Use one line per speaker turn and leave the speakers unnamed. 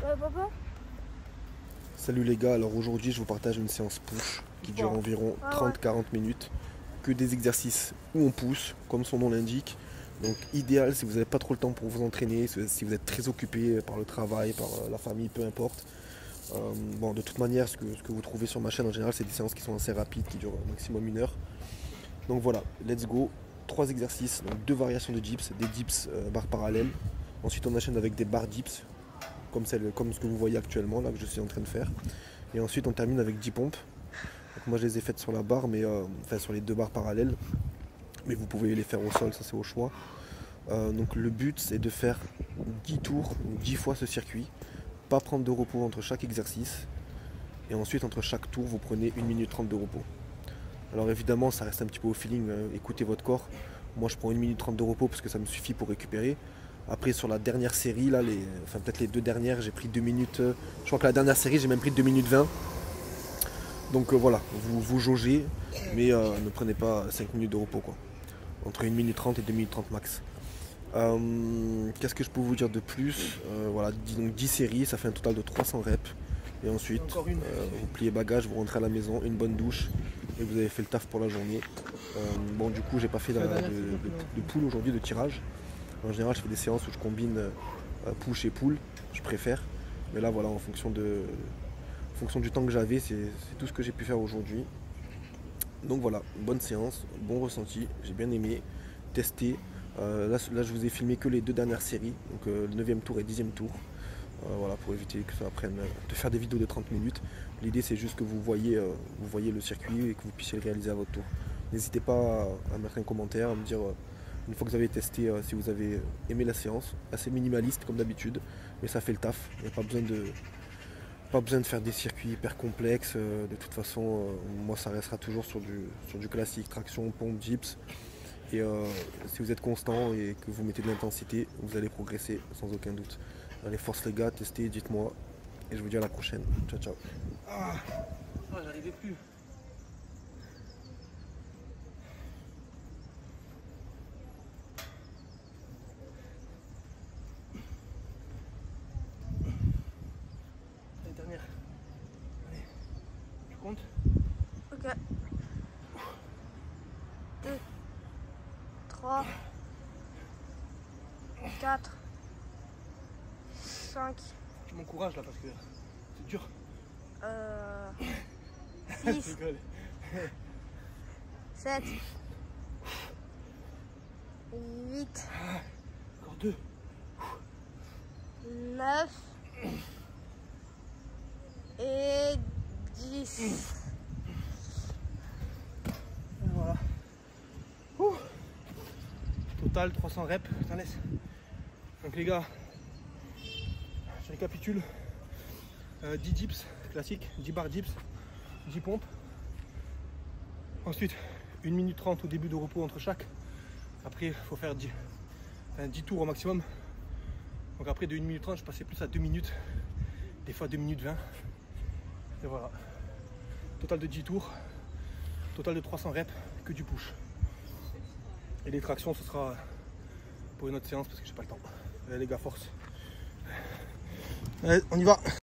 Papa?
Salut les gars, alors aujourd'hui je vous partage une séance push qui dure environ 30-40 minutes. Que des exercices où on pousse, comme son nom l'indique. Donc idéal si vous n'avez pas trop le temps pour vous entraîner, si vous êtes très occupé par le travail, par la famille, peu importe. Bon, de toute manière, ce que vous trouvez sur ma chaîne en général, c'est des séances qui sont assez rapides, qui durent maximum 1 heure. Donc voilà, let's go. 3 exercices, donc 2 variations de dips, des dips barres parallèles. Ensuite on enchaîne avec des barres dips, comme ce que vous voyez actuellement, là que je suis en train de faire. Et ensuite on termine avec 10 pompes. Donc moi je les ai faites sur la barre, mais enfin sur les 2 barres parallèles. Mais vous pouvez les faire au sol, ça c'est au choix. Donc le but c'est de faire 10 tours, 10 fois ce circuit. Pas prendre de repos entre chaque exercice. Et ensuite entre chaque tour vous prenez 1 minute 30 de repos. Alors évidemment ça reste un petit peu au feeling, écoutez votre corps. Moi je prends 1 minute 30 de repos parce que ça me suffit pour récupérer. Après sur la dernière série, là, enfin peut-être les 2 dernières, j'ai pris 2 minutes. Je crois que la dernière série j'ai même pris 2 minutes 20. Donc voilà, vous jaugez, mais ne prenez pas 5 minutes de repos quoi. Entre 1 minute 30 et 2 minutes 30 max. Qu'est-ce que je peux vous dire de plus? Voilà, donc 10 séries, ça fait un total de 300 reps. Et ensuite, vous pliez bagages, vous rentrez à la maison, une bonne douche, et vous avez fait le taf pour la journée. Bon, du coup, j'ai pas fait de pull aujourd'hui, de tirage. En général, je fais des séances où je combine push et pull, je préfère. Mais là, voilà, en fonction du temps que j'avais, c'est tout ce que j'ai pu faire aujourd'hui. Donc voilà, bonne séance, bon ressenti, j'ai bien aimé, testé. Là, je vous ai filmé que les 2 dernières séries, donc le 9e tour et 10e tour. Voilà, pour éviter que ça prenne de faire des vidéos de 30 minutes. L'idée c'est juste que vous voyez le circuit et que vous puissiez le réaliser à votre tour. N'hésitez pas à mettre un commentaire, à me dire une fois que vous avez testé si vous avez aimé la séance. Assez minimaliste comme d'habitude, mais ça fait le taf. Il n'y a pas besoin de faire des circuits hyper complexes. De toute façon, moi ça restera toujours sur du classique, traction, pompe, dips. Et si vous êtes constant et que vous mettez de l'intensité, vous allez progresser sans aucun doute. Allez, force les gars, testez, dites-moi. Et je vous dis à la prochaine. Ciao, ciao.
J'arrivais plus. La dernière. Allez, tu comptes?
Ok. 2, 3, 4, 5,
Tu m'encourages là parce que c'est dur.
6, 7, 8,
Encore 2.
9 et 10.
Voilà. Ouh. Total 300 reps, putain laisse. Donc les gars, je récapitule. 10 dips classiques, 10 barres dips, 10 pompes. Ensuite 1 minute 30 au début de repos entre chaque. Après il faut faire 10 tours au maximum. Donc après de 1 minute 30 je passais plus à 2 minutes, des fois 2 minutes 20. Et voilà. Total de 10 tours, total de 300 reps, que du push. Et les tractions ce sera pour une autre séance parce que j'ai pas le temps. Allez les gars, force. Allez, on y va.